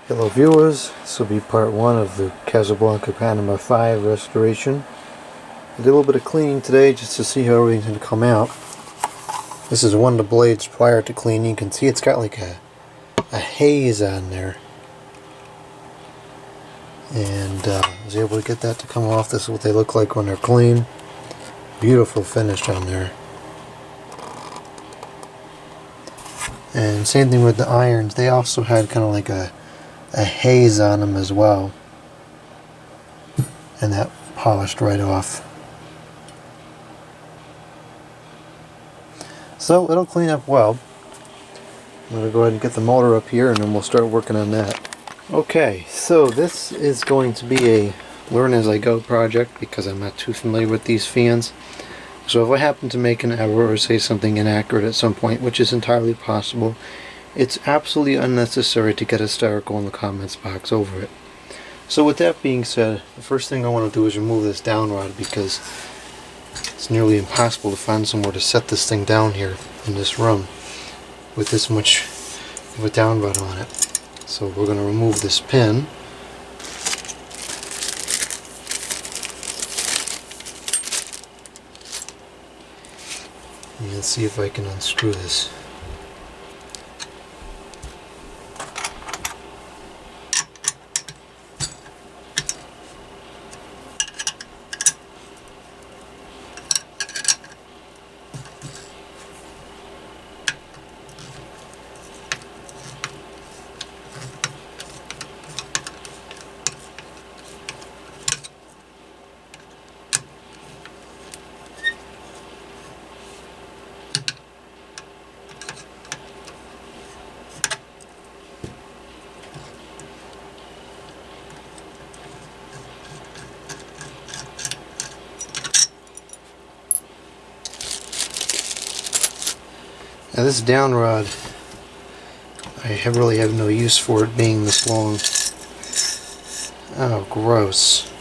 Hello viewers, this will be part 1 of the Casablanca Panama 5 restoration. I did a little bit of cleaning today just to see how everything's going to come out. This is one of the blades prior to cleaning. You can see it's got like a haze on there. And I was able to get that to come off. This is what they look like when they're clean. Beautiful finish on there. And same thing with the irons. They also had kind of like a haze on them as well, and that polished right off. So it'll clean up well. I'm going to go ahead and get the motor up here and then we'll start working on that. Okay, so this is going to be a learn as I go project because I'm not too familiar with these fans. So if I happen to make an error or say something inaccurate at some point, which is entirely possible, it's absolutely unnecessary to get hysterical in the comments box over it. So with that being said, the first thing I want to do is remove this down rod because it's nearly impossible to find somewhere to set this thing down here in this room with this much of a down rod on it. So we're going to remove this pin. And see if I can unscrew this. Now this down rod, I really have no use for it being this long. Oh, gross.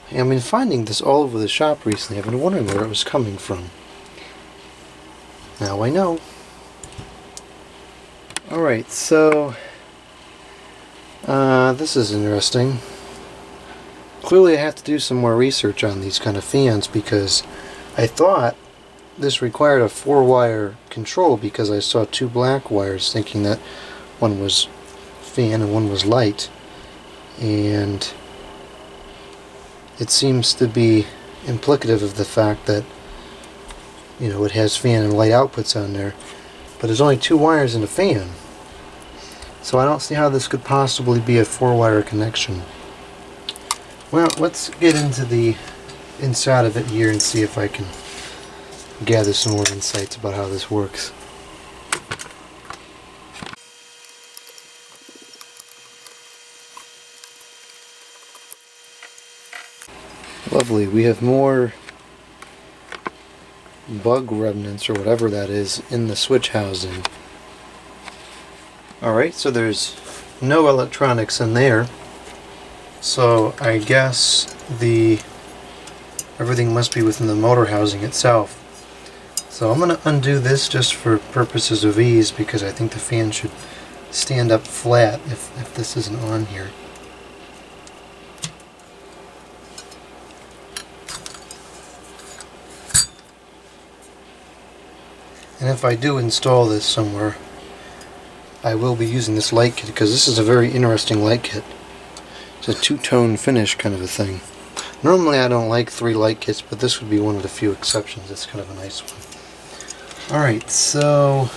I've been finding this all over the shop recently. I've been wondering where it was coming from. Now I know. Alright, so this is interesting. Clearly I have to do some more research on these kind of fans because I thought this required a 4-wire control because I saw 2 black wires thinking that one was fan and one was light, and it seems to be implicative of the fact that, you know, it has fan and light outputs on there, but there's only 2 wires in a fan, so I don't see how this could possibly be a 4-wire connection. Well, let's get into the inside of it here and see if I can gather some more insights about how this works. Lovely, we have more bug remnants or whatever that is in the switch housing. Alright, so there's no electronics in there, so I guess everything must be within the motor housing itself. So I'm going to undo this just for purposes of ease because I think the fan should stand up flat if this isn't on here. And if I do install this somewhere, I will be using this light kit because this is a very interesting light kit. It's a 2-tone finish kind of a thing. Normally I don't like 3 light kits, but this would be one of the few exceptions. It's kind of a nice one. Alright, so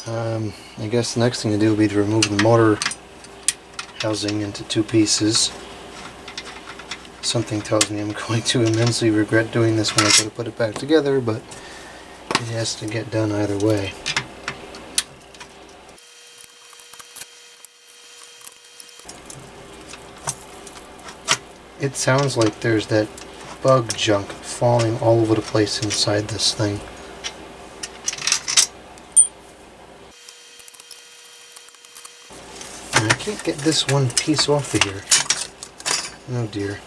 I guess the next thing to do will be to remove the motor housing into 2 pieces. Something tells me I'm going to immensely regret doing this when I go to put it back together, but it has to get done either way. It sounds like there's that bug junk falling all over the place inside this thing. And I can't get this one piece off of here. Oh dear.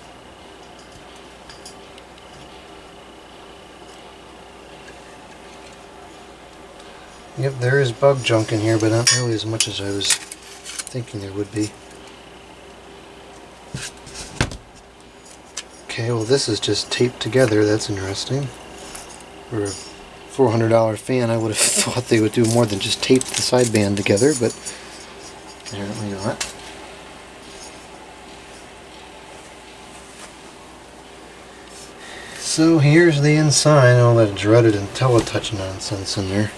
Yep, there is bug junk in here, but not nearly as much as I was thinking there would be. Okay, well this is just taped together. That's interesting. For a $400 fan, I would have thought they would do more than just tape the sideband together, but apparently not. So here's the inside, all that dreaded IntelliTouch nonsense in there.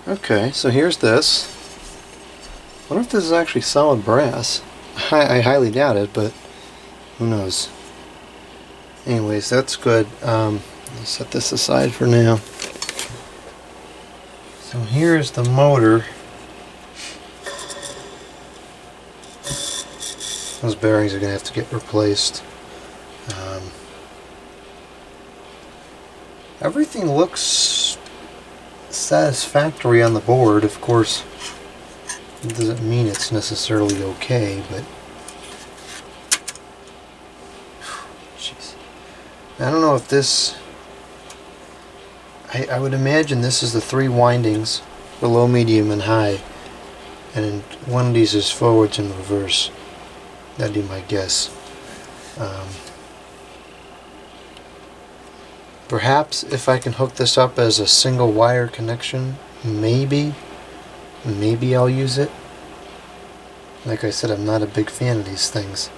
Okay, so here's this. I wonder if this is actually solid brass. I highly doubt it, but who knows. Anyways, that's good. I'll set this aside for now. So here's the motor. Those bearings are going to have to get replaced. Everything looks satisfactory on the board. Of course, it doesn't mean it's necessarily okay, but jeez. I don't know if this, I would imagine this is the 3 windings for low, medium, and high, and one of these is forwards and reverse. That'd be my guess. Perhaps if I can hook this up as a single wire connection, maybe I'll use it. Like I said, I'm not a big fan of these things.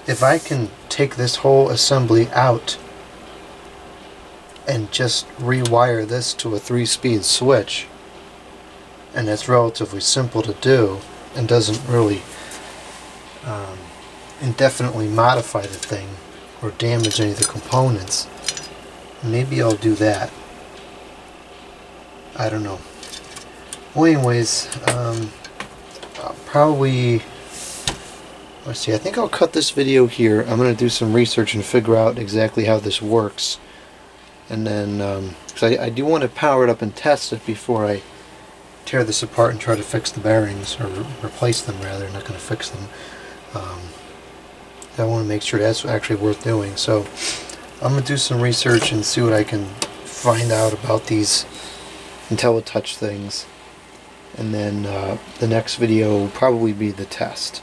If I can take this whole assembly out and just rewire this to a 3-speed switch, and that's relatively simple to do and doesn't really indefinitely modify the thing or damage any of the components, maybe I'll do that. I don't know. Well, anyways, I'll probably, let's see, I think I'll cut this video here. I'm going to do some research and figure out exactly how this works, and then because I do want to power it up and test it before I tear this apart and try to fix the bearings, or replace them rather. I'm not going to fix them. I want to make sure that's actually worth doing. So I'm going to do some research and see what I can find out about these IntelliTouch things, and then the next video will probably be the test.